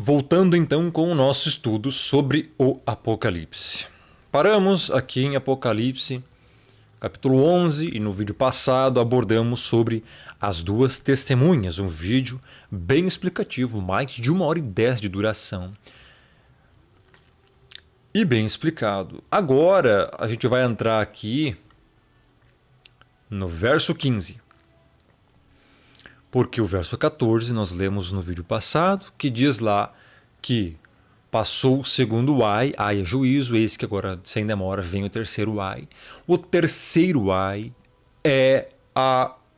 Voltando então com o nosso estudo sobre o Apocalipse. Paramos aqui em Apocalipse, capítulo 11, e no vídeo passado abordamos sobre as duas testemunhas, um vídeo bem explicativo, mais de 1h10 de duração. E bem explicado. Agora a gente vai entrar aqui no verso 15. Porque o verso 14 nós lemos no vídeo passado, que diz lá que passou o segundo ai é juízo, eis que agora, sem demora, vem o terceiro ai. O terceiro ai é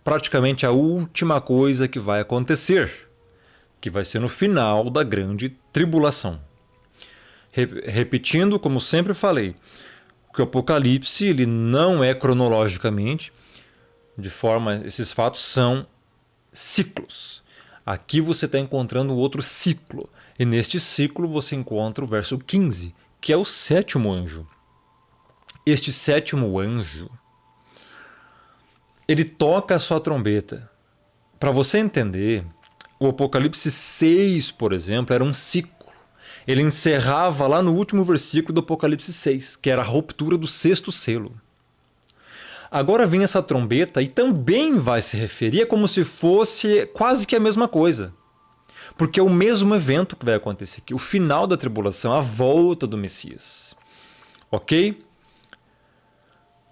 praticamente a última coisa que vai acontecer, que vai ser no final da grande tribulação. Repetindo, como sempre falei, que o Apocalipse ele não é cronologicamente, de forma, esses fatos são ciclos. Aqui você está encontrando outro ciclo. E neste ciclo você encontra o verso 15, que é o sétimo anjo. Este sétimo anjo, ele toca a sua trombeta. Para você entender, o Apocalipse 6, por exemplo, era um ciclo. Ele encerrava lá no último versículo do Apocalipse 6, que era a ruptura do sexto selo. Agora vem essa trombeta e também vai se referir a como se fosse quase que a mesma coisa. Porque é o mesmo evento que vai acontecer aqui, o final da tribulação, a volta do Messias. Ok?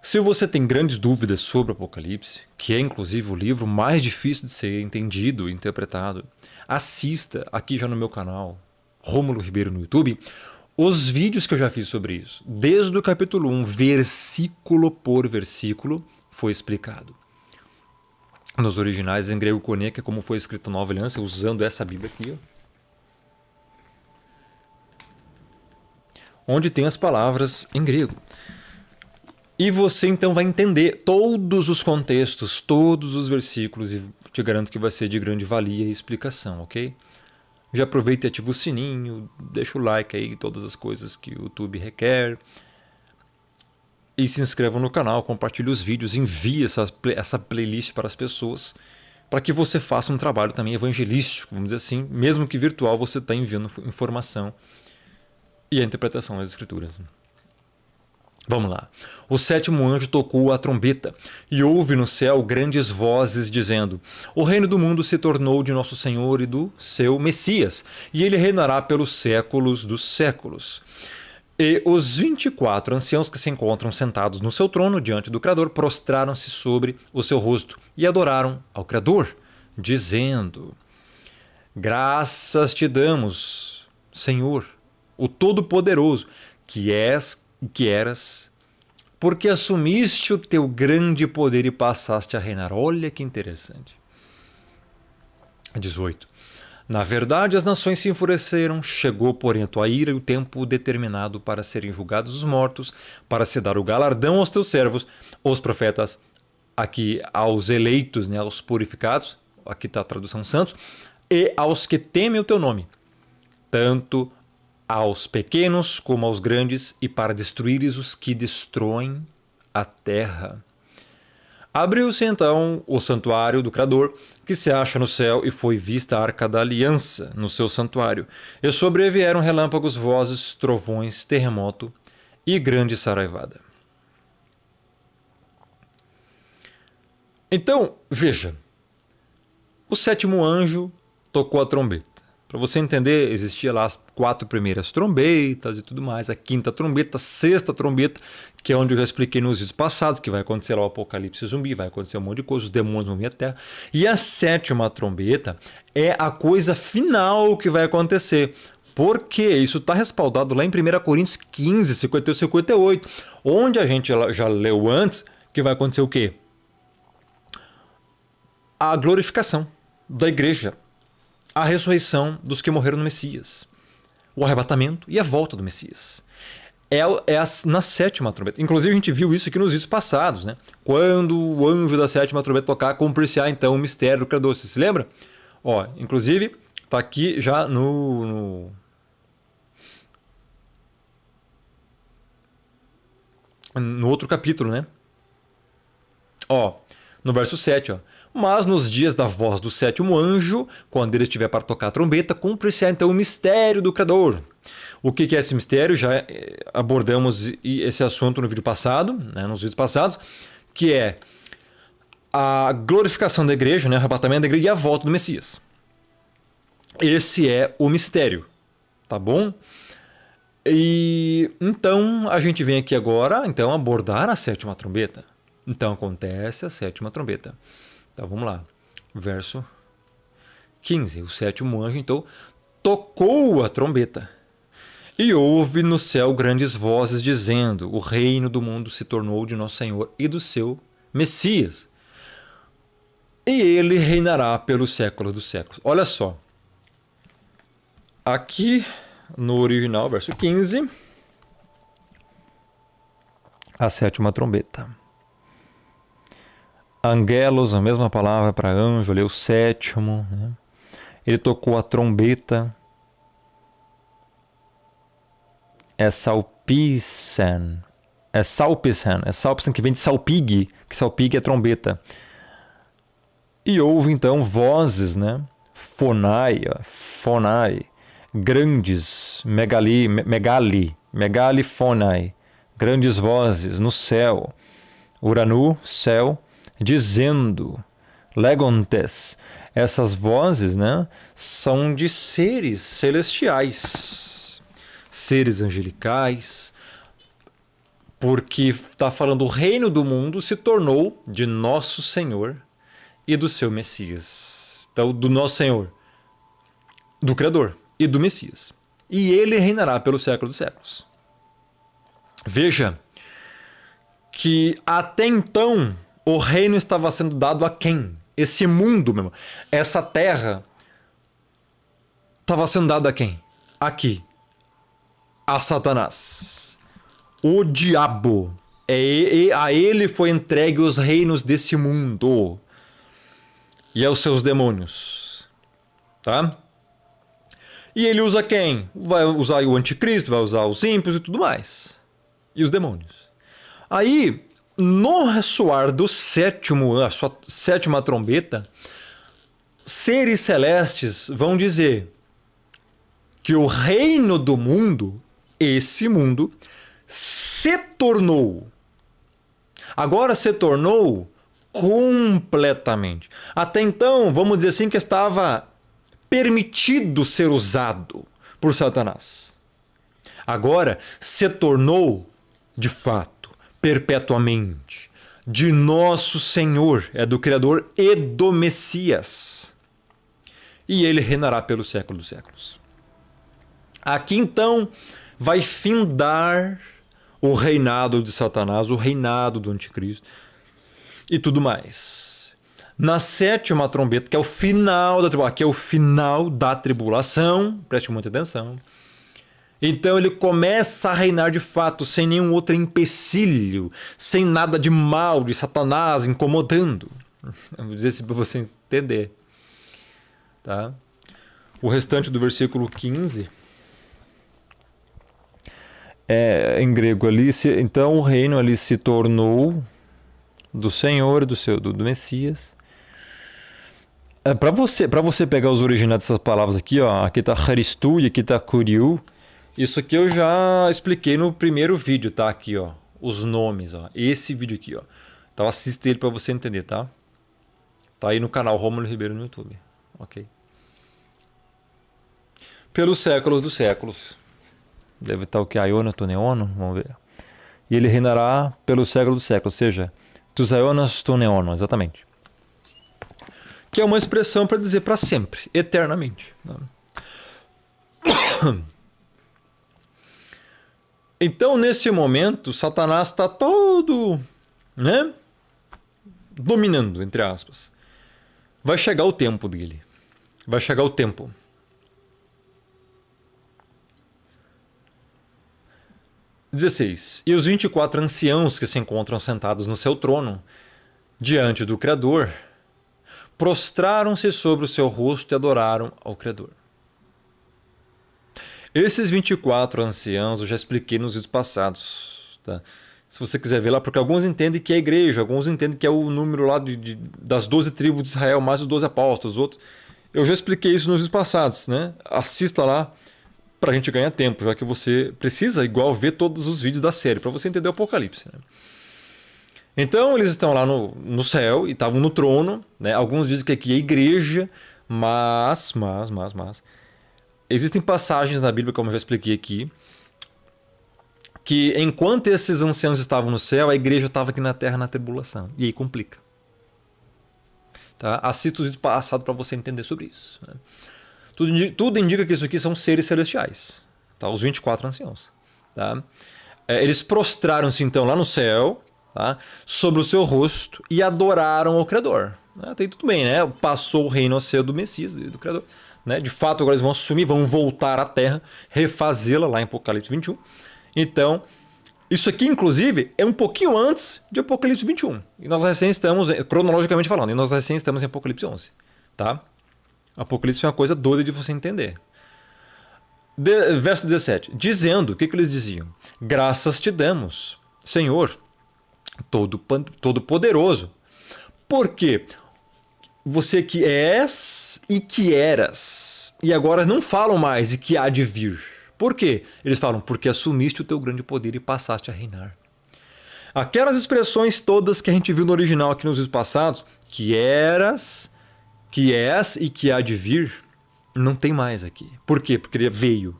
Se você tem grandes dúvidas sobre o Apocalipse, que é inclusive o livro mais difícil de ser entendido e interpretado, assista aqui já no meu canal, Rômulo Ribeiro no YouTube, os vídeos que eu já fiz sobre isso. Desde o capítulo 1, versículo por versículo, foi explicado. Nos originais em grego koine, que é como foi escrito Nova Aliança, usando essa Bíblia aqui, onde tem as palavras em grego. E você então vai entender todos os contextos, todos os versículos, e te garanto que vai ser de grande valia e explicação, ok? Já aproveita e ativa o sininho, deixa o like aí, todas as coisas que o YouTube requer. E se inscreva no canal, compartilhe os vídeos, envie essa playlist para as pessoas, para que você faça um trabalho também evangelístico, vamos dizer assim, mesmo que virtual, você está enviando informação e a interpretação das escrituras. Vamos lá. O sétimo anjo tocou a trombeta, e houve no céu grandes vozes dizendo: o reino do mundo se tornou de nosso Senhor e do seu Messias, e ele reinará pelos séculos dos séculos. E os 24 anciãos que se encontram sentados no seu trono diante do Criador prostraram-se sobre o seu rosto e adoraram ao Criador, dizendo: graças te damos, Senhor, o Todo-Poderoso, que eras, porque assumiste o teu grande poder e passaste a reinar. Olha que interessante. 18. Na verdade, as nações se enfureceram, chegou, porém, a tua ira e o tempo determinado para serem julgados os mortos, para se dar o galardão aos teus servos, os profetas, aqui aos eleitos, né, aos purificados, aqui está a tradução santos, e aos que temem o teu nome, tanto aos pequenos como aos grandes, e para destruíres os que destroem a terra. Abriu-se então o santuário do Criador, que se acha no céu, e foi vista a arca da aliança no seu santuário. E sobrevieram relâmpagos, vozes, trovões, terremoto e grande saraivada. Então, veja, o sétimo anjo tocou a trombeta. Para você entender, existia lá as 4 primeiras trombetas e tudo mais, a 5ª trombeta, a 6ª trombeta, que é onde eu já expliquei nos vídeos passados, que vai acontecer lá o apocalipse zumbi, vai acontecer um monte de coisa, os demônios vão vir à terra. E a 7ª trombeta é a coisa final que vai acontecer. Porque isso está respaldado lá em 1 Coríntios 15, 51 e 58, onde a gente já leu antes que vai acontecer o quê? A glorificação da igreja. A ressurreição dos que morreram no Messias, o arrebatamento e a volta do Messias. Na 7ª trombeta. Inclusive a gente viu isso aqui nos vídeos passados, né? Quando o anjo da 7ª trombeta tocar, cumprir-se-á então o mistério do Criador. Você se lembra? Ó, inclusive está aqui já no outro capítulo, né? Ó, no verso 7, ó. Mas nos dias da voz do sétimo anjo, quando ele estiver para tocar a trombeta, cumpre-se então o mistério do Criador. O que é esse mistério? Já abordamos esse assunto no vídeo passado, né, nos vídeos passados, que é a glorificação da igreja, né, o arrebatamento da igreja e a volta do Messias. Esse é o mistério, tá bom? E então a gente vem aqui agora então abordar a sétima trombeta. Então acontece a sétima trombeta. Então vamos lá. Verso 15. O sétimo anjo então tocou a trombeta. E houve no céu grandes vozes dizendo: o reino do mundo se tornou de nosso Senhor e do seu Messias. E ele reinará pelos séculos dos séculos. Olha só. Aqui no original, verso 15, a sétima trombeta. Angelos, a mesma palavra para anjo, ali o sétimo. Né? Ele tocou a trombeta. É salpicen. É salpicen que vem de salpig, que salpig é trombeta. E houve então vozes, né? Fonai, grandes, megalifonai, grandes vozes no céu, Uranu, céu, dizendo, legontes, essas vozes, né, são de seres celestiais, seres angelicais, porque está falando o reino do mundo se tornou de nosso Senhor e do seu Messias. Então, do nosso Senhor, do Criador e do Messias. E ele reinará pelo século dos séculos. Veja que até então o reino estava sendo dado a quem? Esse mundo mesmo, essa terra estava sendo dado a quem? Aqui, a Satanás, o diabo. A ele foi entregue os reinos desse mundo e aos seus demônios, tá? E ele usa quem? Vai usar o anticristo, vai usar os ímpios e tudo mais. E os demônios. Aí, no ressoar do a sua sétima trombeta, seres celestes vão dizer que o reino do mundo, esse mundo, se tornou. Agora se tornou completamente. Até então, vamos dizer assim, que estava permitido ser usado por Satanás. Agora se tornou, de fato, perpetuamente, de nosso Senhor, é do Criador e do Messias. E ele reinará pelos séculos dos séculos. Aqui então vai findar o reinado de Satanás, o reinado do anticristo e tudo mais. Na sétima trombeta, que é o final da tribulação, que é o final da tribulação, preste muita atenção. Então ele começa a reinar de fato, sem nenhum outro empecilho, sem nada de mal, de Satanás incomodando. Vou dizer assim para você entender. Tá? O restante do versículo 15 é em grego ali. Então o reino ali se tornou do Senhor, do Messias. Para você pegar os originais dessas palavras aqui, ó, aqui está Christu e aqui está Kuriu. Isso aqui eu já expliquei no primeiro vídeo, tá? Aqui, ó, os nomes, ó. Esse vídeo aqui, ó. Então assista ele para você entender, tá? Tá aí no canal Rômulo Ribeiro no YouTube, ok? Pelos séculos dos séculos. Deve estar o que? Aiona, Toneono, vamos ver. E ele reinará pelos séculos dos séculos, ou seja, tus Aionas, Toneono, exatamente. Que é uma expressão para dizer para sempre, eternamente. Então, nesse momento, Satanás está todo, né, dominando, entre aspas. Vai chegar o tempo dele. Vai chegar o tempo. (16) E os 24 anciãos que se encontram sentados no seu trono, diante do Criador, prostraram-se sobre o seu rosto e adoraram ao Criador. Esses 24 anciãos eu já expliquei nos vídeos passados. Tá? Se você quiser ver lá, porque alguns entendem que é a igreja, alguns entendem que é o número lá das 12 tribos de Israel, mais os 12 apóstolos, outros. Eu já expliquei isso nos vídeos passados, né? Assista lá para a gente ganhar tempo, já que você precisa igual ver todos os vídeos da série, para você entender o Apocalipse. Né? Então eles estão lá no céu e estavam no trono, né? Alguns dizem que aqui é a igreja, mas existem passagens na Bíblia, como eu já expliquei aqui, que enquanto esses anciãos estavam no céu, a igreja estava aqui na terra na tribulação. E aí complica. Tá? Assista os vídeos passados para você entender sobre isso. Né? Tudo indica que isso aqui são seres celestiais. Tá? Os 24 anciãos. Tá? Eles prostraram-se então lá no céu, tá? Sobre o seu rosto e adoraram o Criador. Tem tudo bem, né? Passou o reino ao ser do Messias, do Criador. Né? De fato, agora eles vão assumir, vão voltar à terra, refazê-la lá em Apocalipse 21. Então, isso aqui, inclusive, é um pouquinho antes de Apocalipse 21. E nós recém estamos, cronologicamente falando, e nós recém estamos em Apocalipse 11. Tá? Apocalipse é uma coisa doida de você entender. Verso 17. Dizendo, o que eles diziam? Graças te damos, Senhor, Todo-Poderoso. Por quê? Você que és e que eras. E agora não falam mais e que há de vir. Por quê? Eles falam, porque assumiste o teu grande poder e passaste a reinar. Aquelas expressões todas que a gente viu no original aqui nos vídeos passados, que eras, que és e que há de vir, não tem mais aqui. Por quê? Porque ele veio.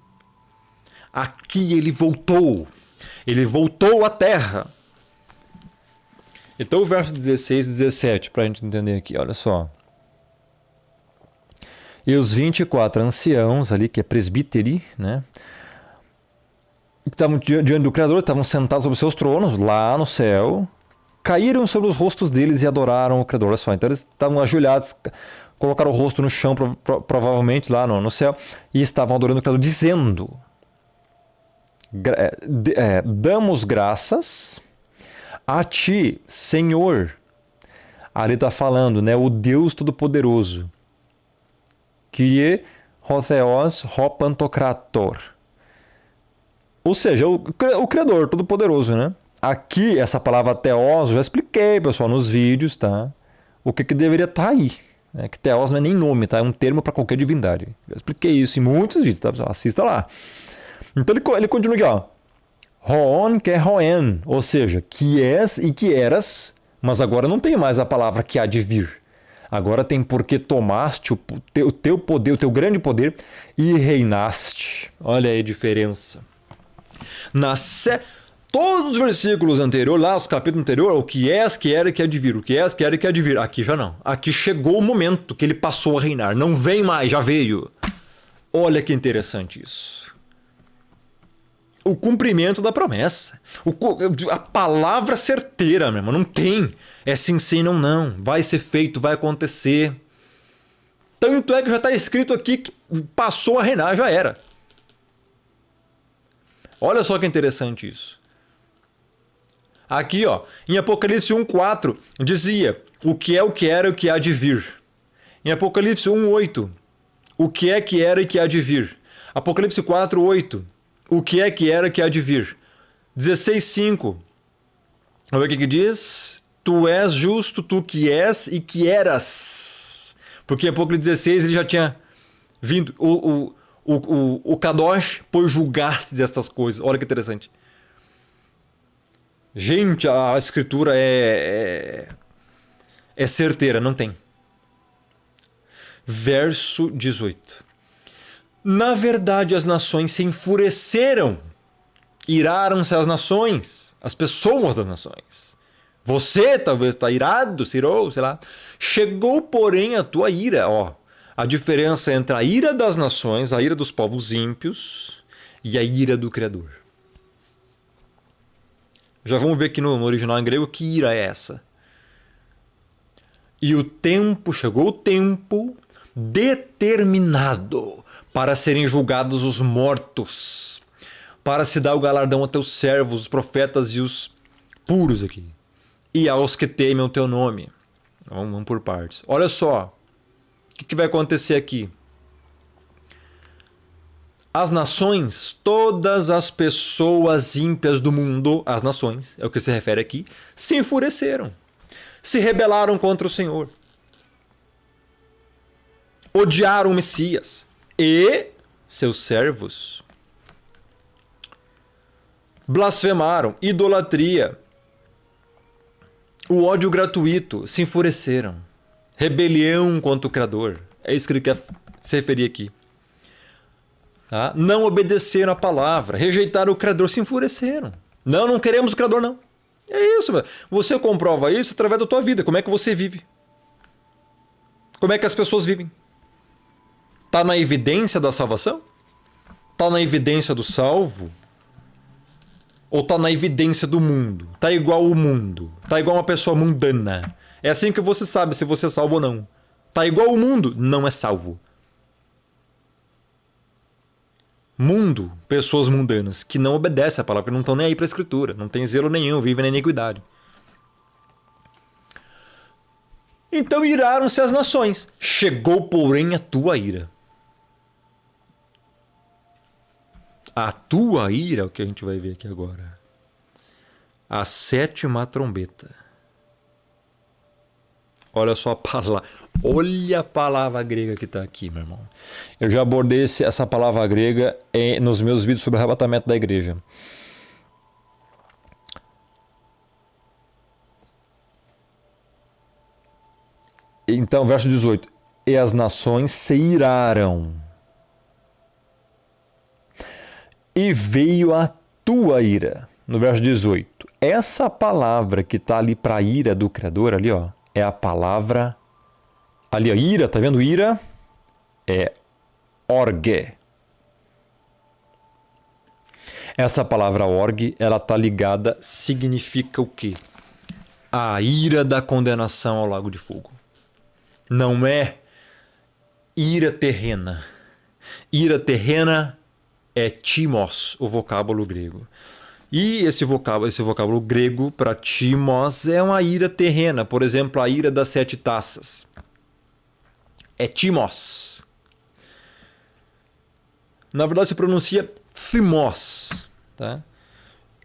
Aqui ele voltou. Ele voltou à terra. Então o verso 16 e 17, para a gente entender aqui, olha só. E os 24 anciãos ali, que é presbíteri, né? Que estavam diante do Criador, estavam sentados sobre seus tronos, lá no céu, caíram sobre os rostos deles e adoraram o Criador. Olha só, então eles estavam ajoelhados, colocaram o rosto no chão, provavelmente lá no céu, e estavam adorando o Criador, dizendo: damos graças a ti, Senhor. Ali está falando, né? O Deus Todo-Poderoso. Kyrie Hotheos Hopantokrator. Ou seja, o Criador Todo-Poderoso, né? Aqui, essa palavra Theos, eu já expliquei, pessoal, nos vídeos, tá? O que deveria estar aí. Né? Que Theos não é nem nome, tá? É um termo para qualquer divindade. Já expliquei isso em muitos vídeos, tá, pessoal? Assista lá. Então ele continua aqui, ó. Hoon que é Hoen, ou seja, que és e que eras, mas agora não tem mais a palavra que há de vir. Agora tem porque tomaste o teu poder, o teu grande poder e reinaste. Olha aí a diferença. Todos os versículos anteriores, lá os capítulos anteriores, o que és, que era e que há de vir, o que és, que era e que há de vir. Aqui já não. Aqui chegou o momento que ele passou a reinar. Não vem mais, já veio. Olha que interessante isso. O cumprimento da promessa. A palavra certeira, meu irmão. Não tem. É sim, sim, não, não. Vai ser feito, vai acontecer. Tanto é que já está escrito aqui que passou a reinar, já era. Olha só que interessante isso. Aqui, ó, em Apocalipse 1:4, dizia o que é, o que era e o que há de vir. Em Apocalipse 1:8, o que é, que era e que há de vir. Apocalipse 4:8, o que é, que era e que há de vir. 16:5, olha o que diz. Tu és justo, tu que és e que eras. Porque em Apocalipse 16 ele já tinha vindo. O Kadosh por julgar-se destas coisas. Olha que interessante. Gente, a escritura é certeira, não tem. Verso 18. Na verdade, as nações se enfureceram. Iraram-se as nações, as pessoas das nações. Você talvez está irado, cirou, sei lá. Chegou, porém, a tua ira. Ó, a diferença entre a ira das nações, a ira dos povos ímpios e a ira do Criador. Já vamos ver aqui no original em grego que ira é essa. E o tempo, chegou o tempo determinado para serem julgados os mortos, para se dar o galardão a teus servos, os profetas e os puros aqui. E aos que temem o teu nome. Vamos por partes. Olha só. O que vai acontecer aqui? As nações, todas as pessoas ímpias do mundo, as nações, é o que se refere aqui, se enfureceram, se rebelaram contra o Senhor, odiaram o Messias e seus servos, blasfemaram, idolatria, o ódio gratuito, se enfureceram, rebelião contra o Criador, é isso que ele quer se referir aqui. Tá? Não obedeceram a palavra, rejeitaram o Criador, se enfureceram. Não queremos o Criador, não. É isso, mano. Você comprova isso através da tua vida. Como é que você vive? Como é que as pessoas vivem? Está na evidência da salvação? Está na evidência do salvo? Ou está na evidência do mundo? Está igual o mundo? Está igual uma pessoa mundana? É assim que você sabe se você é salvo ou não. Está igual o mundo? Não é salvo. Mundo, pessoas mundanas que não obedecem a palavra, que não estão nem aí para a Escritura, não tem zelo nenhum, vivem na iniquidade. Então iraram-se as nações. Chegou, porém, a tua ira. A tua ira é o que a gente vai ver aqui agora. A sétima trombeta. Olha só a palavra. Olha a palavra grega que está aqui, meu irmão. Eu já abordei essa palavra grega nos meus vídeos sobre o arrebatamento da igreja. Então, verso 18. E as nações se iraram. E veio a tua ira. No verso 18. Essa palavra que está ali para a ira do Criador, ali, ó, é a palavra... Ali, ó, ira, tá vendo? Ira é orge. Essa palavra orge, ela tá ligada, significa o quê? A ira da condenação ao lago de fogo. Não é ira terrena. Ira terrena é timos, o vocábulo grego. E esse vocábulo grego para timos é uma ira terrena. Por exemplo, a ira das 7 taças. É timos. Na verdade se pronuncia thimos. Tá?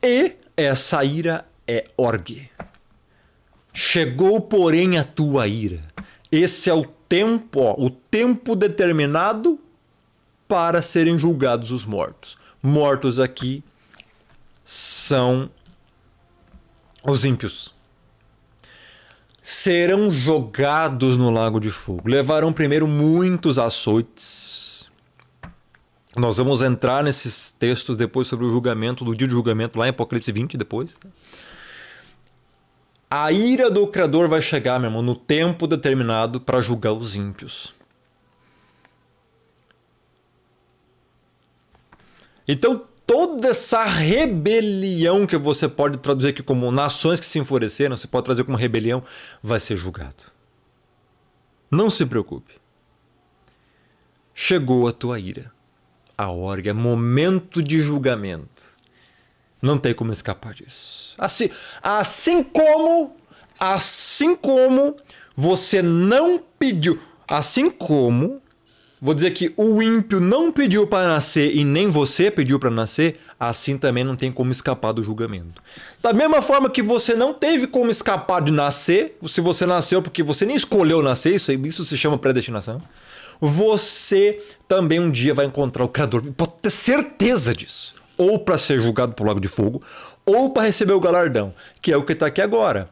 E essa ira é orge. Chegou, porém, a tua ira. Esse é o tempo determinado para serem julgados os mortos. Mortos aqui são os ímpios. Serão jogados no lago de fogo. Levarão primeiro muitos açoites. Nós vamos entrar nesses textos depois sobre o julgamento, do dia de julgamento, lá em Apocalipse 20 depois. A ira do Criador vai chegar, meu irmão, no tempo determinado para julgar os ímpios. Então, toda essa rebelião que você pode traduzir aqui como nações que se enfureceram, você pode trazer como rebelião, vai ser julgado. Não se preocupe. Chegou a tua ira. A hora é momento de julgamento. Não tem como escapar disso. Assim como você não pediu, assim como, vou dizer que o ímpio não pediu para nascer e nem você pediu para nascer, assim também não tem como escapar do julgamento. Da mesma forma que você não teve como escapar de nascer, se você nasceu porque você nem escolheu nascer, isso se chama predestinação, você também um dia vai encontrar o Criador, pode ter certeza disso. Ou para ser julgado por lago de fogo, ou para receber o galardão, que é o que está aqui agora.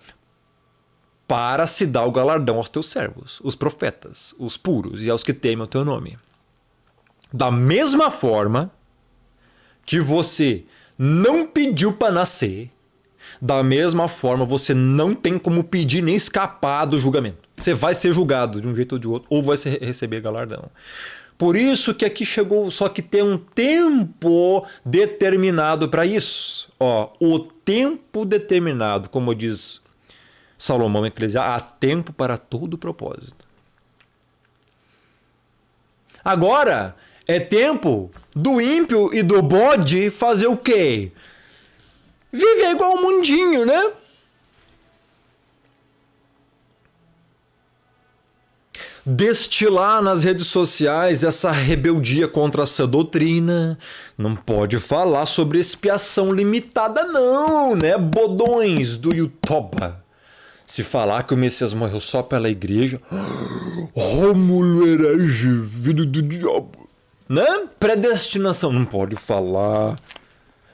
Para se dar o galardão aos teus servos, os profetas, os puros e aos que temem o teu nome. Da mesma forma que você não pediu para nascer, da mesma forma você não tem como pedir nem escapar do julgamento. Você vai ser julgado de um jeito ou de outro, ou vai receber galardão. Por isso que aqui chegou, só que tem um tempo determinado para isso. Ó, o tempo determinado, como diz Salomão em Eclesiastes, há tempo para todo propósito. Agora, é tempo do ímpio e do bode fazer o quê? Viver igual o mundinho, né? destilar nas redes sociais essa rebeldia contra a sã doutrina. Não pode falar sobre expiação limitada não, né, bodões do YouTube. Se falar que o Messias morreu só pela igreja, Rômulo herege, filho do diabo, né? Predestinação, não pode falar.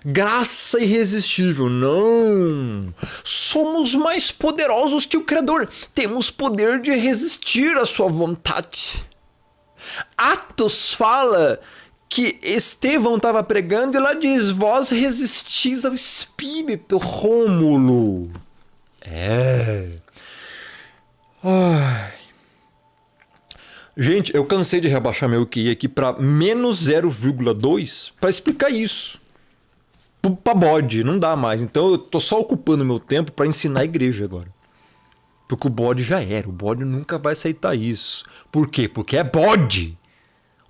Graça irresistível, não. Somos mais poderosos que o Criador. Temos poder de resistir à sua vontade. Atos fala que Estevão estava pregando e lá diz: vós resistis ao Espírito, Rômulo. Ai. Gente, eu cansei de rebaixar meu QI aqui para menos 0,2 para explicar isso. Pra bode, não dá mais. Então eu tô só ocupando meu tempo para ensinar a igreja agora. Porque o bode já era. O bode nunca vai aceitar isso. Por quê? Porque é bode.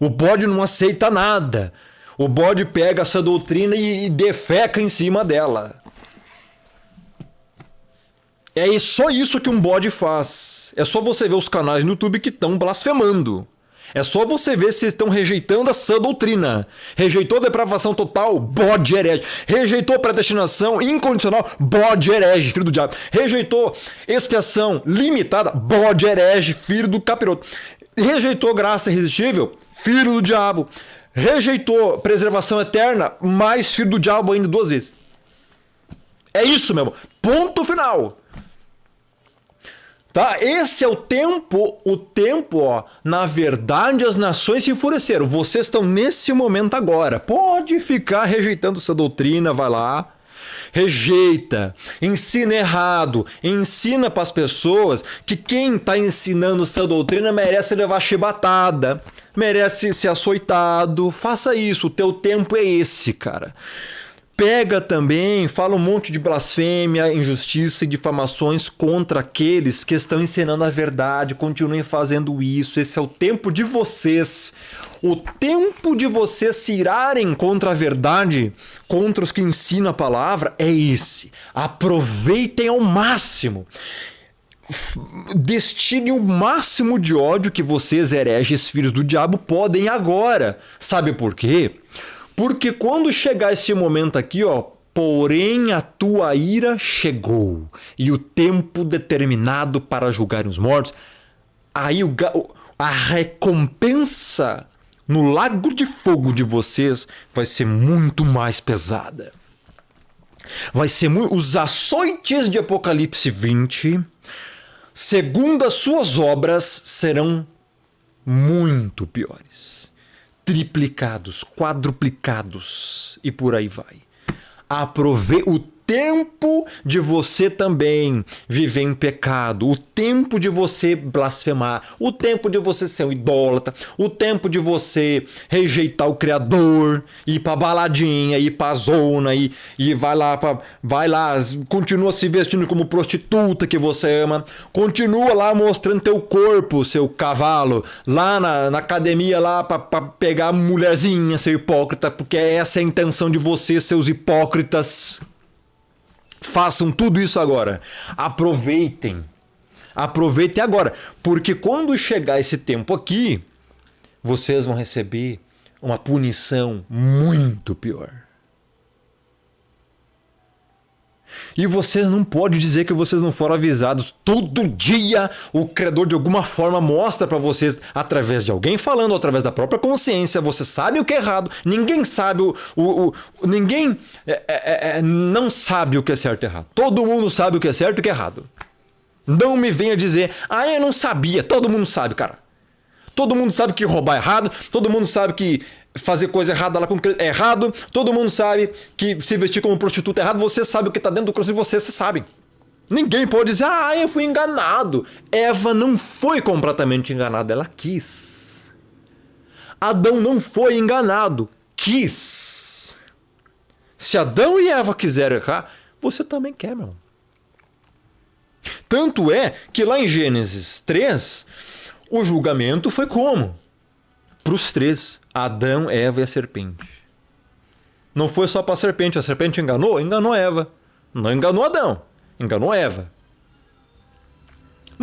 O bode não aceita nada. O bode pega essa doutrina e defeca em cima dela. É só isso que um bode faz. É só você ver os canais no YouTube que estão blasfemando. É só você ver se estão rejeitando a sã doutrina. Rejeitou depravação total, bode herege. Rejeitou predestinação incondicional, bode herege, filho do diabo. Rejeitou expiação limitada, bode herege, filho do capiroto. Rejeitou graça irresistível, filho do diabo. Rejeitou preservação eterna, mais filho do diabo ainda 2 vezes. É isso, meu irmão. Ponto final. Tá? Esse é o tempo, ó, na verdade as nações se enfureceram. Vocês estão nesse momento agora. Pode ficar rejeitando essa doutrina, vai lá. Rejeita, ensina errado, ensina para as pessoas que quem está ensinando essa doutrina merece levar chibatada, merece ser açoitado. Faça isso, o teu tempo é esse, cara. Pega também, fala um monte de blasfêmia, injustiça e difamações contra aqueles que estão ensinando a verdade. Continuem fazendo isso. Esse é o tempo de vocês. O tempo de vocês se irarem contra a verdade, contra os que ensinam a palavra, é esse. Aproveitem ao máximo. Destinem o máximo de ódio que vocês, hereges, filhos do diabo, podem agora. Sabe por quê? Porque quando chegar esse momento aqui, ó, porém a tua ira chegou e o tempo determinado para julgar os mortos, aí a recompensa no lago de fogo de vocês vai ser muito mais pesada. Vai ser os açoites de Apocalipse 20, segundo as suas obras, serão muito piores. Triplicados, quadruplicados e por aí vai. Aproveite o tempo de você também viver em pecado, o tempo de você blasfemar, o tempo de você ser um idólatra, o tempo de você rejeitar o Criador, ir pra baladinha, ir pra zona, e vai lá, continua se vestindo como prostituta que você ama, continua lá mostrando teu corpo, seu cavalo, lá na academia lá pra pegar a mulherzinha, seu hipócrita, porque essa é a intenção de vocês, seus hipócritas. Façam tudo isso agora. Aproveitem. Aproveitem agora. Porque quando chegar esse tempo aqui, vocês vão receber uma punição muito pior. E vocês não podem dizer que vocês não foram avisados. Todo dia o Criador de alguma forma mostra para vocês, através de alguém falando, através da própria consciência. Você sabe o que é errado. Ninguém sabe ninguém não sabe o que é certo e errado. Todo mundo sabe o que é certo e o que é errado. Não me venha dizer, eu não sabia. Todo mundo sabe, cara. Todo mundo sabe que roubar é errado. Todo mundo sabe que fazer coisa errada lá com é errado. Todo mundo sabe que se vestir como prostituta é errado. Você sabe o que está dentro do coração de vocês sabem. Ninguém pode dizer, eu fui enganado. Eva não foi completamente enganada, ela quis. Adão não foi enganado, quis. Se Adão e Eva quiserem errar, você também quer, meu irmão. Tanto é que lá em Gênesis 3, o julgamento foi como? Para os 3, Adão, Eva e a serpente. Não foi só para a serpente enganou? Enganou Eva. Não enganou Adão, enganou Eva.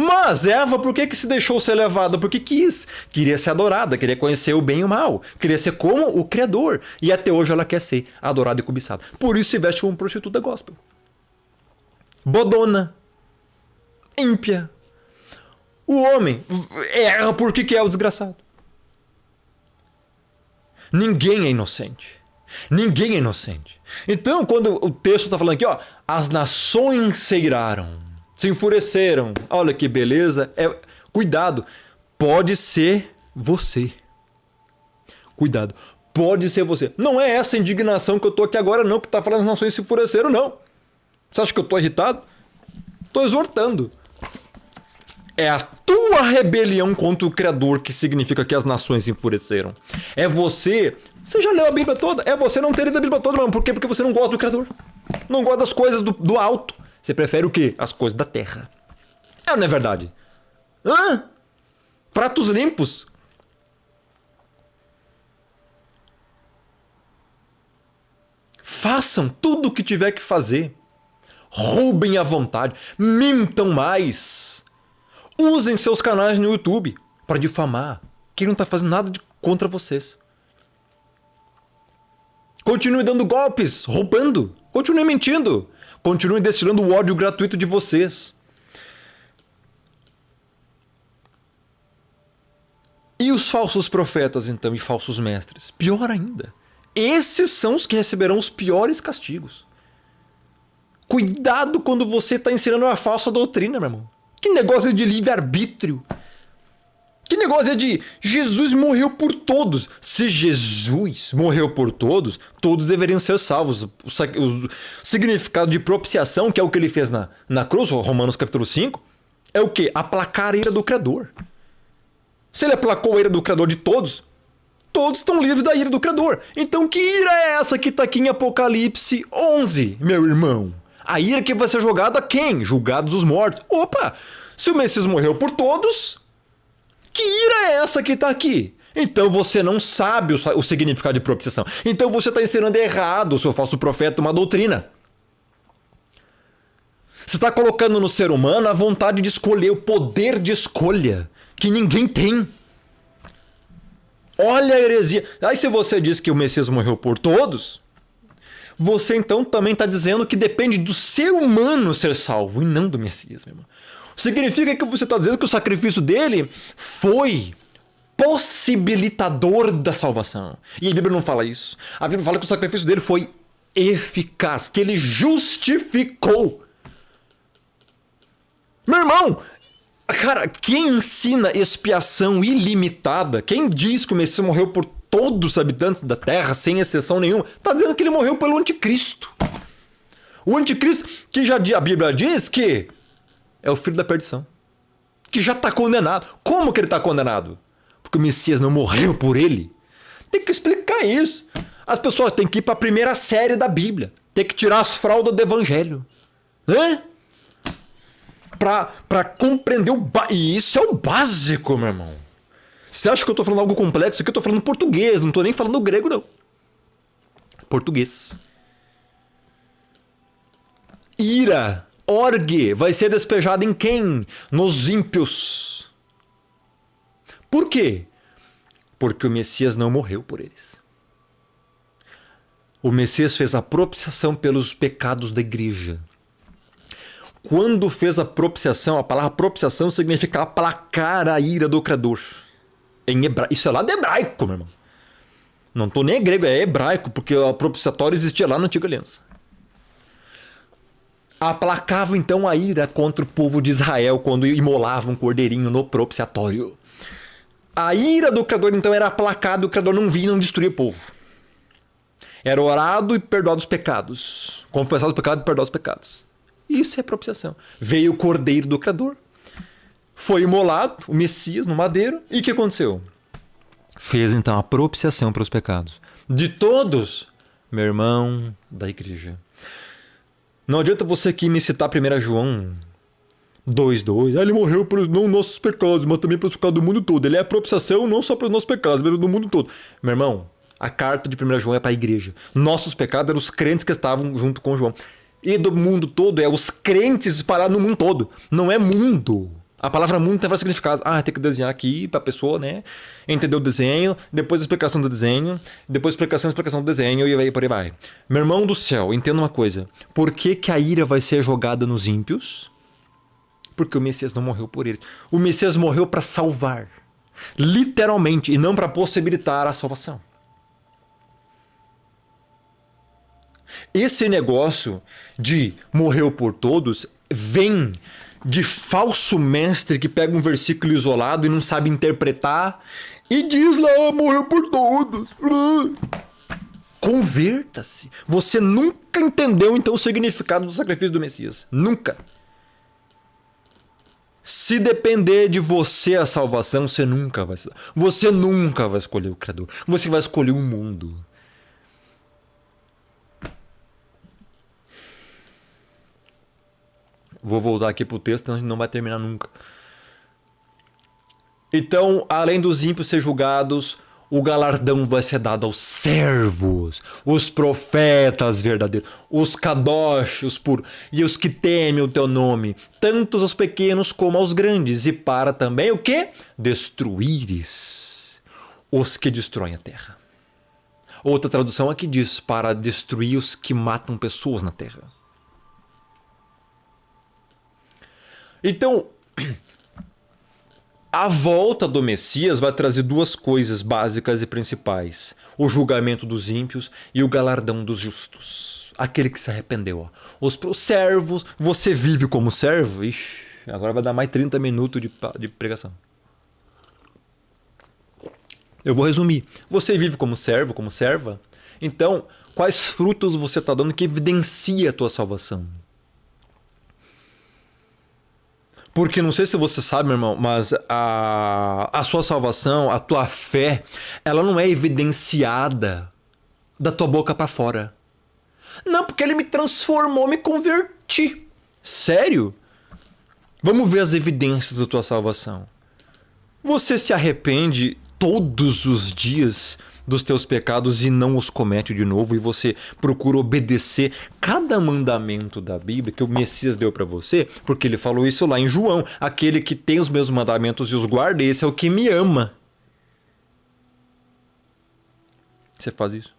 Mas Eva, por que se deixou ser levada? Porque quis. Queria ser adorada, queria conhecer o bem e o mal. Queria ser como o Criador. E até hoje ela quer ser adorada e cobiçada. Por isso se veste como prostituta gospel. Bodona. Ímpia. O homem erra porque é o desgraçado. Ninguém é inocente. Ninguém é inocente. Então, quando o texto está falando aqui, ó, as nações se iraram, se enfureceram. Olha que beleza. Cuidado. Pode ser você. Cuidado. Pode ser você. Não é essa indignação que eu estou aqui agora, não, que está falando as nações se enfureceram, não. Você acha que eu estou irritado? Estou exortando. É a tua rebelião contra o Criador que significa que as nações se enfureceram. É você... Você já leu a Bíblia toda? É você não ter lido a Bíblia toda, mano. Por quê? Porque você não gosta do Criador. Não gosta das coisas do alto. Você prefere o quê? As coisas da terra. Não é verdade? Hã? Pratos limpos. Façam tudo o que tiver que fazer. Roubem à vontade. Mintam mais. Usem seus canais no YouTube para difamar. Que não está fazendo nada contra vocês. Continue dando golpes, roubando. Continue mentindo. Continue destilando o ódio gratuito de vocês. E os falsos profetas, então, e falsos mestres? Pior ainda. Esses são os que receberão os piores castigos. Cuidado quando você está ensinando uma falsa doutrina, meu irmão. Que negócio é de livre-arbítrio? Que negócio é de Jesus morreu por todos? Se Jesus morreu por todos, todos deveriam ser salvos. O significado de propiciação, que é o que ele fez na cruz, Romanos capítulo 5, é o quê? Aplacar a ira do Criador. Se ele aplacou a ira do Criador de todos, todos estão livres da ira do Criador. Então que ira é essa que está aqui em Apocalipse 11, meu irmão? A ira que vai ser jogada a quem? Julgados os mortos. Opa! Se o Messias morreu por todos... Que ira é essa que está aqui? Então você não sabe o significado de propiciação. Então você está ensinando errado, seu falso profeta, uma doutrina. Você está colocando no ser humano a vontade de escolher, o poder de escolha, que ninguém tem. Olha a heresia. Aí se você diz que o Messias morreu por todos, você então também está dizendo que depende do ser humano ser salvo e não do Messias, meu irmão. Significa que você está dizendo que o sacrifício dele foi possibilitador da salvação. E a Bíblia não fala isso. A Bíblia fala que o sacrifício dele foi eficaz, que ele justificou. Meu irmão, cara, quem ensina expiação ilimitada, quem diz que o Messias morreu por todos os habitantes da terra, sem exceção nenhuma, está dizendo que ele morreu pelo anticristo. O anticristo, que já a Bíblia diz que é o filho da perdição, que já está condenado. Como que ele está condenado? Porque o Messias não morreu por ele. Tem que explicar isso. As pessoas têm que ir para a primeira série da Bíblia. Tem que tirar as fraldas do Evangelho. Para compreender E isso é o básico, meu irmão. Você acha que eu estou falando algo complexo? Aqui eu estou falando português, não estou nem falando grego, não. Português. Ira. Orgue vai ser despejado em quem? Nos ímpios. Por quê? Porque o Messias não morreu por eles. O Messias fez a propiciação pelos pecados da igreja. Quando fez a propiciação, a palavra propiciação significa aplacar a ira do Criador. Isso é lá do hebraico, meu irmão. Não estou nem grego, é hebraico, porque o propiciatório existia lá na Antiga Aliança. Aplacava então a ira contra o povo de Israel quando imolava um cordeirinho no propiciatório. A ira do Criador então era aplacada, o Criador não vinha e não destruía o povo. Era orado e perdoado os pecados. Confessado os pecados e perdoado os pecados. Isso é propiciação. Veio o cordeiro do Criador, foi imolado, o Messias no madeiro, e o que aconteceu? Fez então a propiciação para os pecados. De todos, meu irmão, da igreja. Não adianta você aqui me citar 1 João 2,2. Ele morreu pelos não nossos pecados, mas também pelos pecados do mundo todo. Ele é a propiciação não só pelos nossos pecados, mas do mundo todo. Meu irmão, a carta de 1 João é para a igreja. Nossos pecados eram os crentes que estavam junto com João. E do mundo todo é os crentes espalhados no mundo todo. Não é mundo. A palavra mundo tem vários significados. Tem que desenhar aqui pra pessoa, né? Entender o desenho, depois a explicação do desenho, depois a explicação do desenho e aí por aí vai. Meu irmão do céu, entenda uma coisa. Por que que a ira vai ser jogada nos ímpios? Porque o Messias não morreu por eles. O Messias morreu para salvar. Literalmente, e não para possibilitar a salvação. Esse negócio de morreu por todos vem de falso mestre que pega um versículo isolado e não sabe interpretar e diz lá, morreu por todos. Converta-se. Você nunca entendeu então o significado do sacrifício do Messias. Nunca. Se depender de você a salvação, você nunca vai escolher o Criador. Você vai escolher o mundo. Vou voltar aqui pro texto, senão a gente não vai terminar nunca. Então, além dos ímpios ser julgados, o galardão vai ser dado aos servos, os profetas verdadeiros, os kadosh, os puros, e os que temem o teu nome, tanto aos pequenos como aos grandes, e para também o quê? Destruíres os que destroem a terra. Outra tradução aqui diz, para destruir os que matam pessoas na terra. Então, a volta do Messias vai trazer duas coisas básicas e principais. O julgamento dos ímpios e o galardão dos justos. Aquele que se arrependeu. Os servos, você vive como servo? Ixi, agora vai dar mais 30 minutos de pregação. Eu vou resumir. Você vive como servo, como serva? Então, quais frutos você está dando que evidencia a tua salvação? Porque não sei se você sabe, meu irmão, mas a sua salvação, a tua fé, ela não é evidenciada da tua boca para fora. Não, porque ele me transformou, me converti. Sério? Vamos ver as evidências da tua salvação. Você se arrepende todos os dias dos teus pecados e não os comete de novo, e você procura obedecer cada mandamento da Bíblia que o Messias deu para você, porque ele falou isso lá em João, aquele que tem os meus mandamentos e os guarda, esse é o que me ama. Você faz isso?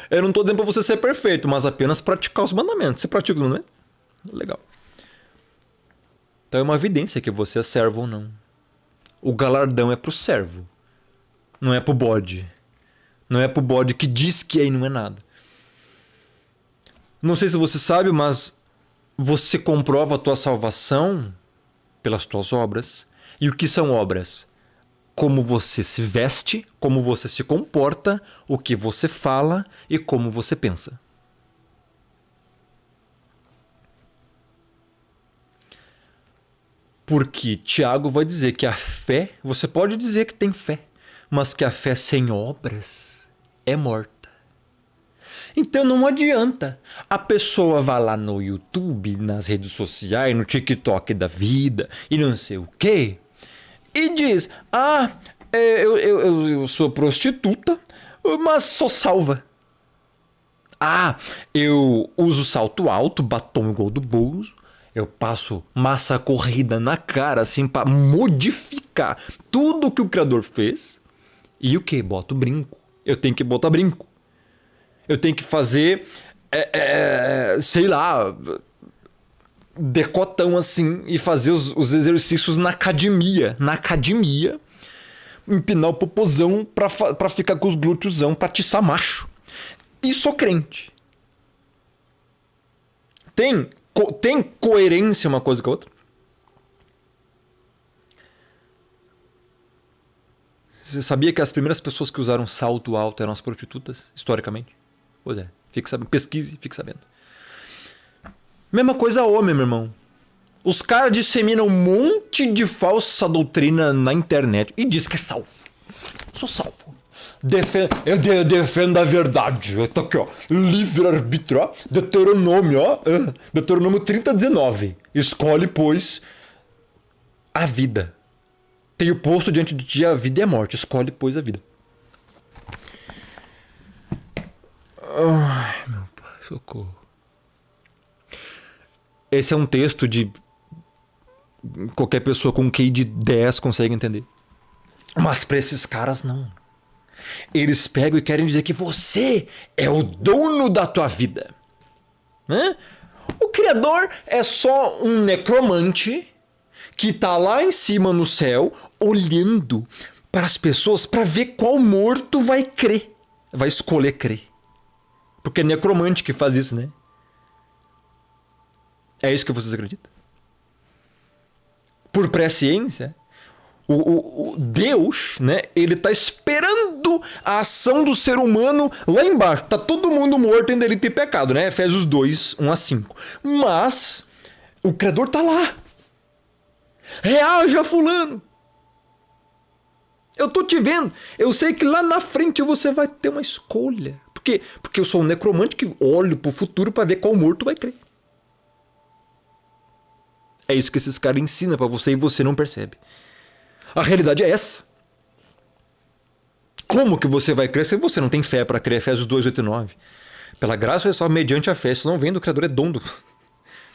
Eu não estou dizendo para você ser perfeito, mas apenas praticar os mandamentos. Você pratica os mandamentos? Legal. Então é uma evidência que você é servo ou não. O galardão é pro servo. Não é pro bode. Não é pro bode que diz que aí não é nada. Não sei se você sabe, mas você comprova a tua salvação pelas tuas obras. E o que são obras? Como você se veste, como você se comporta, o que você fala e como você pensa. Porque Tiago vai dizer que a fé, você pode dizer que tem fé, mas que a fé sem obras é morta. Então não adianta. A pessoa vai lá no YouTube, nas redes sociais, no TikTok da vida e não sei o quê, e diz, eu sou prostituta, mas sou salva. Eu uso salto alto, batom igual do Bozo, eu passo massa corrida na cara, assim, para modificar tudo que o Criador fez. E o que? Boto brinco. Eu tenho que botar brinco. Eu tenho que fazer, sei lá, decotão assim e fazer os exercícios na academia. Na academia, empinar o popozão pra ficar com os glúteosão, pra atiçar macho. E sou crente. Tem coerência uma coisa com a outra? Você sabia que as primeiras pessoas que usaram salto alto eram as prostitutas, historicamente? Pois é, fique sabendo, pesquise e fique sabendo. Mesma coisa homem, meu irmão. Os caras disseminam um monte de falsa doutrina na internet e diz que é salvo. Sou salvo. Eu defendo a verdade. Tá aqui, ó. Livre-arbítrio, ó. Deuteronômio, ó. Deuteronômio 30:19. Escolhe, pois, a vida. Tenho posto diante de ti a vida e a morte. Escolhe, pois, a vida. Ai, meu pai, socorro. Esse é um texto de qualquer pessoa com QI de 10 consegue entender. Mas para esses caras, não. Eles pegam e querem dizer que você é o dono da tua vida. Né? O Criador é só um necromante que tá lá em cima no céu, olhando para as pessoas para ver qual morto vai crer. Vai escolher crer. Porque é necromante que faz isso, né? É isso que vocês acreditam? Por presciência, o Deus, né? Ele tá esperando a ação do ser humano lá embaixo. Tá todo mundo morto em delito e pecado, né? Efésios 2, 1-5. Mas o Criador tá lá. Reaja, fulano. Eu tô te vendo. Eu sei que lá na frente você vai ter uma escolha. Por quê? Porque eu sou um necromante que olho pro futuro para ver qual morto vai crer. É isso que esses caras ensinam pra você e você não percebe. A realidade é essa. Como que você vai crer se você não tem fé para crer? Efésios 2, 8 e 9. Pela graça é só mediante a fé. Isso não vem do Criador, é dom do...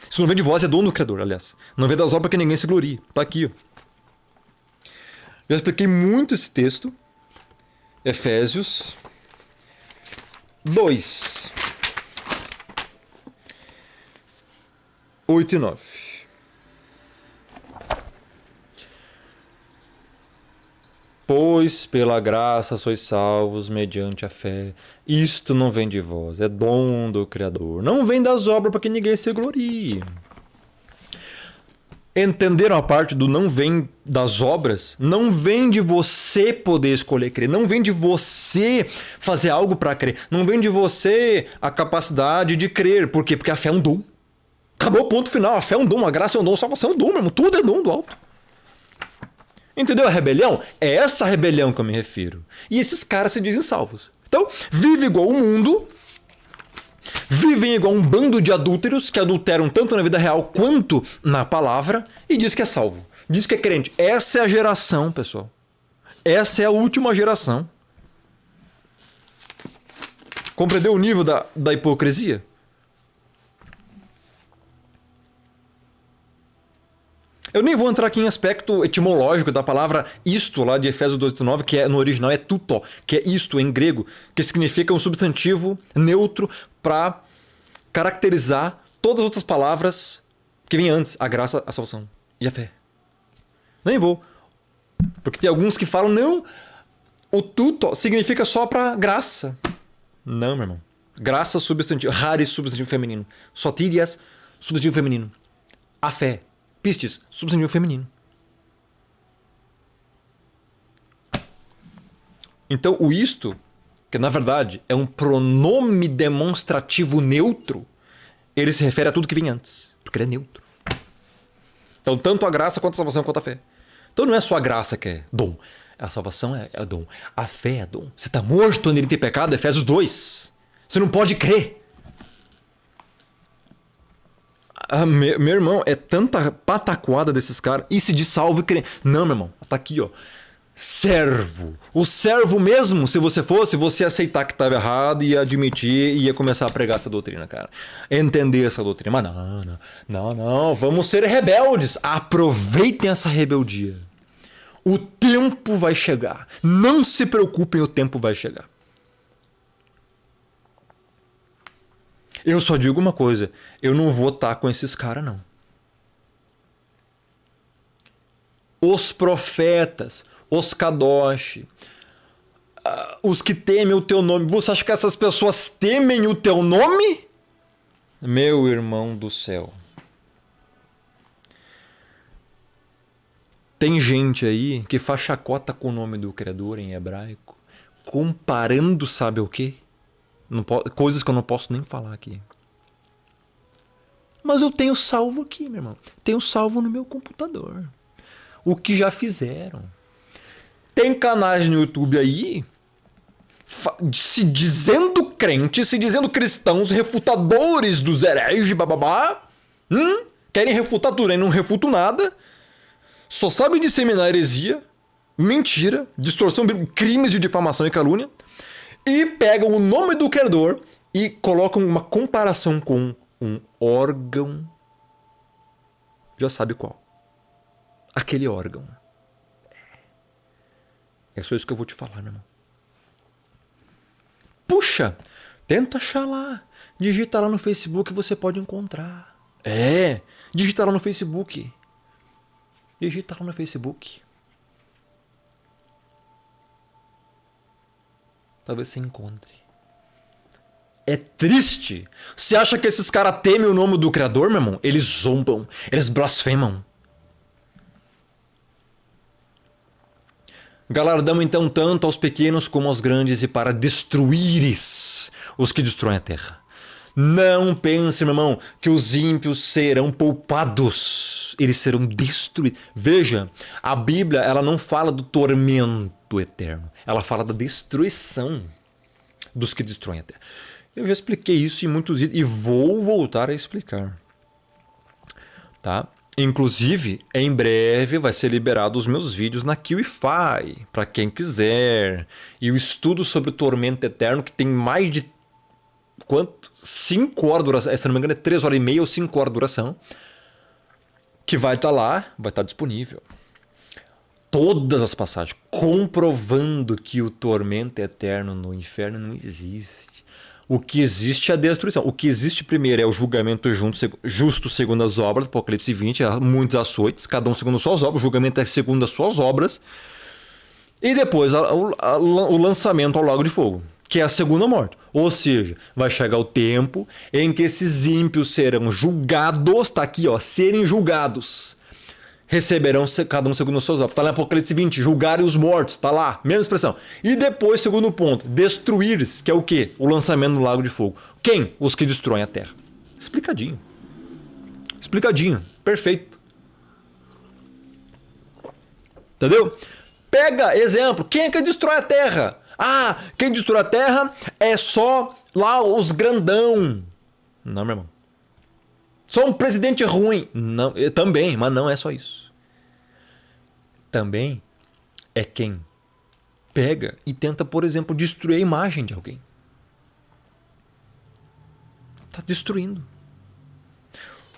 Isso não vem de vós, é dom do Criador, aliás. Não vem das obras que ninguém se glorie. Tá aqui, ó. Já expliquei muito esse texto. Efésios 2, 8 e 9. Pois pela graça sois salvos mediante a fé. Isto não vem de vós, é dom do Criador. Não vem das obras para que ninguém se glorie. Entenderam a parte do não vem das obras? Não vem de você poder escolher crer. Não vem de você fazer algo para crer. Não vem de você a capacidade de crer. Por quê? Porque a fé é um dom. Acabou o ponto final. A fé é um dom, a graça é um dom, a salvação é um dom, meu irmão. Tudo é dom do alto. Entendeu a rebelião? É essa rebelião que eu me refiro. E esses caras se dizem salvos. Então, vive igual o mundo, vivem igual um bando de adúlteros que adulteram tanto na vida real quanto na palavra e diz que é salvo. Diz que é crente. Essa é a geração, pessoal. Essa é a última geração. Compreendeu o nível da hipocrisia? Eu nem vou entrar aqui em aspecto etimológico da palavra isto, lá de Efésios 2:9, que é, no original é tuto, que é isto em grego, que significa um substantivo neutro para caracterizar todas as outras palavras que vêm antes, a graça, a salvação e a fé. Nem vou. Porque tem alguns que falam, não, o tuto significa só para graça. Não, meu irmão. Graça substantivo, raris substantivo feminino. Sotirias substantivo feminino. A fé. Pistes, substantivo feminino. Então, o isto, que na verdade é um pronome demonstrativo neutro, ele se refere a tudo que vem antes, porque ele é neutro. Então, tanto a graça quanto a salvação quanto a fé. Então, não é só a graça que é dom. A salvação é dom. A fé é dom. Você está morto nele tem pecado, Efésios 2. Você não pode crer. Meu irmão, é tanta pataquada desses caras. E se diz salvo e crente. Não, meu irmão. Tá aqui, ó. Servo. O servo mesmo, se você fosse, você ia aceitar que estava errado, ia admitir e ia começar a pregar essa doutrina, cara. Entender essa doutrina. Mas não. Vamos ser rebeldes. Aproveitem essa rebeldia. O tempo vai chegar. Não se preocupem, o tempo vai chegar. Eu só digo uma coisa, eu não vou estar com esses caras, não. Os profetas, os kadosh, os que temem o teu nome, você acha que essas pessoas temem o teu nome? Meu irmão do céu. Tem gente aí que faz chacota com o nome do Criador em hebraico, comparando sabe o quê? Coisas que eu não posso nem falar aqui. Mas eu tenho salvo aqui, meu irmão. Tenho salvo no meu computador. O que já fizeram. Tem canais no YouTube aí se dizendo crentes, se dizendo cristãos, refutadores dos hereges, bababá. Querem refutar tudo, aí não refutam nada. Só sabem disseminar heresia, mentira, distorção, crimes de difamação e calúnia. E pegam o nome do Criador e colocam uma comparação com um órgão. Já sabe qual. aquele órgão. É só isso que eu vou te falar, meu irmão. Puxa, tenta achar lá. Digita lá no Facebook, você pode encontrar. Digita lá no Facebook. Digita lá no Facebook. Talvez você encontre. É triste. Você acha que esses caras temem o nome do Criador, meu irmão? Eles zombam, eles blasfemam. Galardão então tanto aos pequenos como aos grandes e para destruíres os que destroem a terra. Não pense, meu irmão, que os ímpios serão poupados. Eles serão destruídos. Veja, a Bíblia ela não fala do tormento eterno. Ela fala da destruição dos que destroem a terra. Eu já expliquei isso em muitos vídeos e vou voltar a explicar. Tá? Inclusive, em breve vai ser liberado os meus vídeos na QIFI, para quem quiser. E o estudo sobre o tormento eterno, que tem mais de 5 horas de duração, se não me engano é 3 horas e meia ou 5 horas de duração, que vai estar lá, vai estar disponível. Todas as passagens, comprovando que o tormento eterno no inferno não existe. O que existe é a destruição. O que existe primeiro é o julgamento justo segundo as obras, Apocalipse 20, muitos açoites, cada um segundo as suas obras, o julgamento é segundo as suas obras. E depois o lançamento ao lago de fogo, que é a segunda morte. Ou seja, vai chegar o tempo em que esses ímpios serão julgados, tá aqui, ó, serem julgados. Receberão cada um segundo as suas obras. Está lá em Apocalipse 20, julgarem os mortos, está lá, mesma expressão. E depois, segundo ponto, destruir-se, que é o quê? O lançamento no lago de fogo. Quem? Os que destroem a terra. Explicadinho. Explicadinho. Perfeito. Entendeu? Pega exemplo. Quem é que destrói a terra? Ah, quem destrói a terra é só lá os grandão. Não, meu irmão. Só um presidente ruim. Não, também, mas não é só isso. Também é quem pega e tenta, por exemplo, destruir a imagem de alguém. Está destruindo.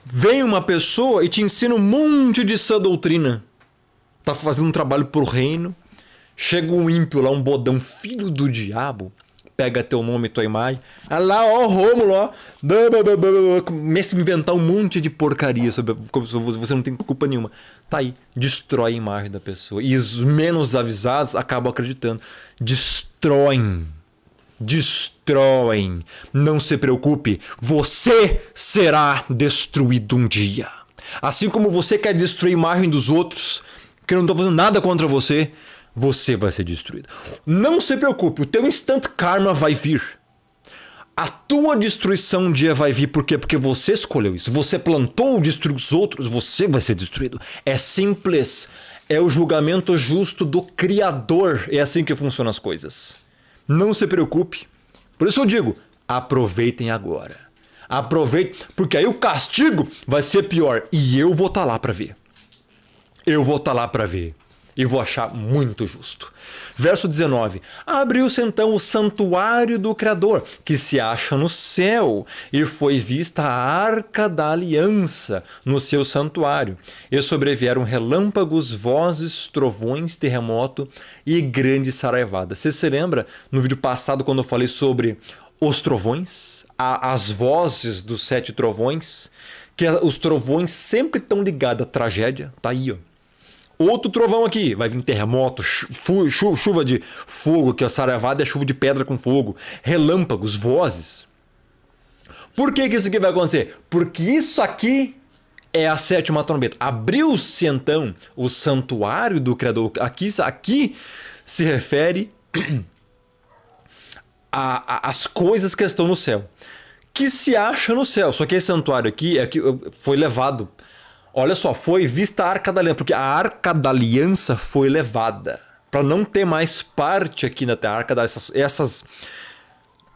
Vem uma pessoa e te ensina um monte de sã doutrina. Está fazendo um trabalho para o reino. Chega um ímpio lá, um bodão, filho do diabo. Pega teu nome e tua imagem. Ah lá, ó, Rômulo, ó. Começa a inventar um monte de porcaria sobre como você não tem culpa nenhuma. Tá aí, destrói a imagem da pessoa. E os menos avisados acabam acreditando. Destroem. Destroem. Não se preocupe, você será destruído um dia. Assim como você quer destruir a imagem dos outros, que eu não estou fazendo nada contra você, você vai ser destruído. Não se preocupe, o teu instant karma vai vir. A tua destruição um dia vai vir. Por quê? Porque você escolheu isso. Você plantou destruir os outros, você vai ser destruído. É simples. É o julgamento justo do Criador. É assim que funcionam as coisas. Não se preocupe. Por isso eu digo, aproveitem agora. Aproveitem, porque aí o castigo vai ser pior. E eu vou estar lá para ver. Eu vou estar lá para ver. E vou achar muito justo. Verso 19. Abriu-se então o santuário do Criador, que se acha no céu, e foi vista a arca da aliança no seu santuário. E sobrevieram relâmpagos, vozes, trovões, terremoto e grande saraivada. Você se lembra no vídeo passado quando eu falei sobre os trovões? As vozes dos 7 trovões? Que os trovões sempre estão ligados à tragédia. Tá aí, ó. Outro trovão aqui, vai vir terremoto, chuva de fogo, que a saraivada é chuva de pedra com fogo, relâmpagos, vozes. Por que isso aqui vai acontecer? Porque isso aqui é a 7ª trombeta. Abriu-se então o santuário do Criador. Aqui se refere às coisas que estão no céu, que se acha no céu. Só que esse santuário aqui foi levado. Olha só, foi vista a Arca da Aliança, porque a Arca da Aliança foi levada. Para não ter mais parte aqui na Terra, essas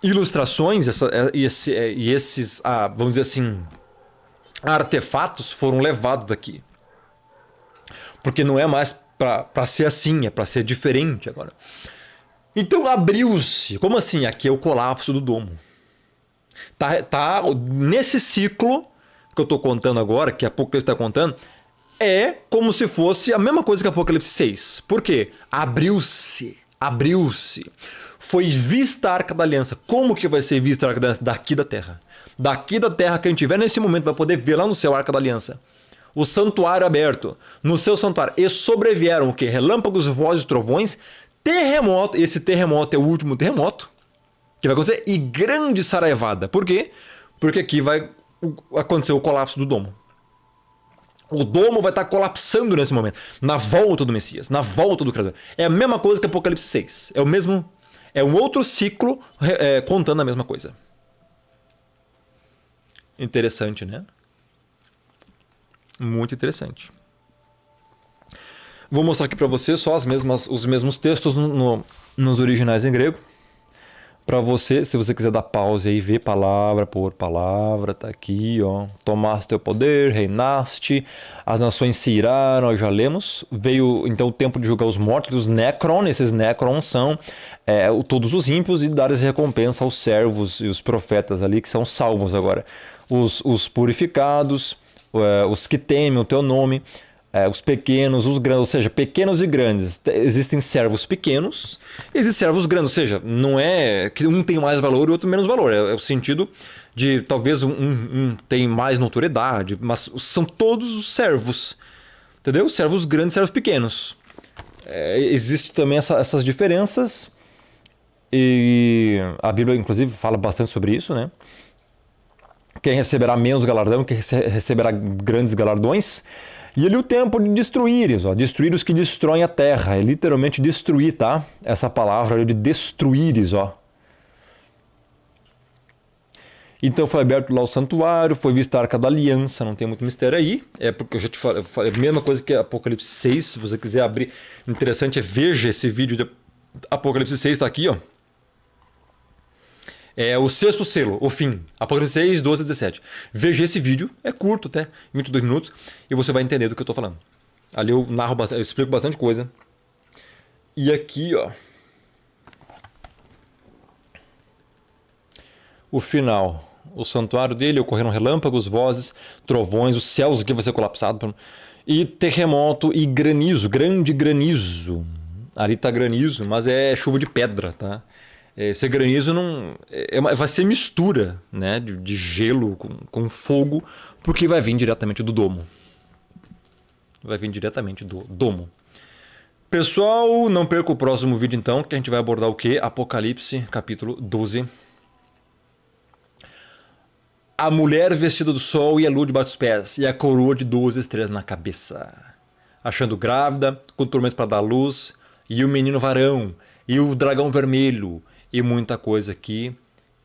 ilustrações esses, vamos dizer assim, artefatos foram levados daqui. Porque não é mais para ser assim, é para ser diferente agora. Então abriu-se. Como assim? Aqui é o colapso do domo. Tá nesse ciclo que eu estou contando agora, que a pouco ele está contando, é como se fosse a mesma coisa que Apocalipse 6. Por quê? Abriu-se. Foi vista a Arca da Aliança. Como que vai ser vista a Arca da Aliança? Daqui da Terra. Daqui da Terra, quem tiver nesse momento vai poder ver lá no céu a Arca da Aliança. O santuário aberto. No seu santuário. E sobrevieram o quê? Relâmpagos, vozes, trovões, terremoto. Esse terremoto é o último terremoto que vai acontecer. E grande saraivada. Por quê? Porque aqui vai acontecer o colapso do domo. O domo vai estar colapsando nesse momento. Na volta do Messias. Na volta do Criador. É a mesma coisa que Apocalipse 6. É o mesmo... É um outro ciclo contando a mesma coisa. Interessante, né? Muito interessante. Vou mostrar aqui para você só os mesmos textos nos originais em grego. Para você, se você quiser dar pause aí, ver palavra por palavra, tá aqui, ó. Tomaste teu poder, reinaste, as nações se iraram, já lemos. Veio então o tempo de julgar os mortos, os necron, esses necrons são todos os ímpios, e dar recompensa aos servos e os profetas ali, que são salvos agora. Os purificados, os que temem o teu nome, os pequenos, os grandes, ou seja, pequenos e grandes. Existem servos pequenos, existem servos grandes, ou seja, não é que um tem mais valor e outro menos valor. É o sentido de talvez um tem mais notoriedade, mas são todos os servos, entendeu? Servos grandes, servos pequenos. Existe também essas diferenças, e a Bíblia inclusive fala bastante sobre isso, né? Quem receberá menos galardão, quem receberá grandes galardões. E ali o tempo de destruíres, ó, destruir os que destroem a terra, é literalmente destruir, tá? Essa palavra ali de destruíres, ó. Então foi aberto lá o santuário, foi vista a Arca da Aliança, não tem muito mistério aí. É porque eu já te falei, a mesma coisa que Apocalipse 6, se você quiser abrir. Interessante veja esse vídeo de Apocalipse 6, tá aqui, ó. É o sexto selo, o fim. Apocalipse 6, 12 17. Veja esse vídeo, é curto até, 22 minutos, e você vai entender do que eu estou falando. Ali eu narro bastante, eu explico bastante coisa. E aqui, ó. O final. O santuário dele, ocorreram relâmpagos, vozes, trovões, os céus aqui vai ser colapsado. E terremoto e granizo, grande granizo. Ali tá granizo, mas é chuva de pedra, tá? Esse granizo não vai ser mistura, né, de gelo com fogo, porque vai vir diretamente do domo. Vai vir diretamente do domo. Pessoal, não perca o próximo vídeo então, que a gente vai abordar o quê? Apocalipse, capítulo 12. A mulher vestida do sol e a lua debaixo dos pés, e a coroa de 12 estrelas na cabeça. Achando grávida, com tormentos para dar luz, e o menino varão, e o dragão vermelho, e muita coisa aqui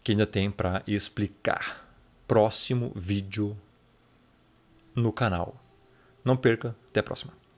que ainda tem para explicar. Próximo vídeo no canal. Não perca, até a próxima.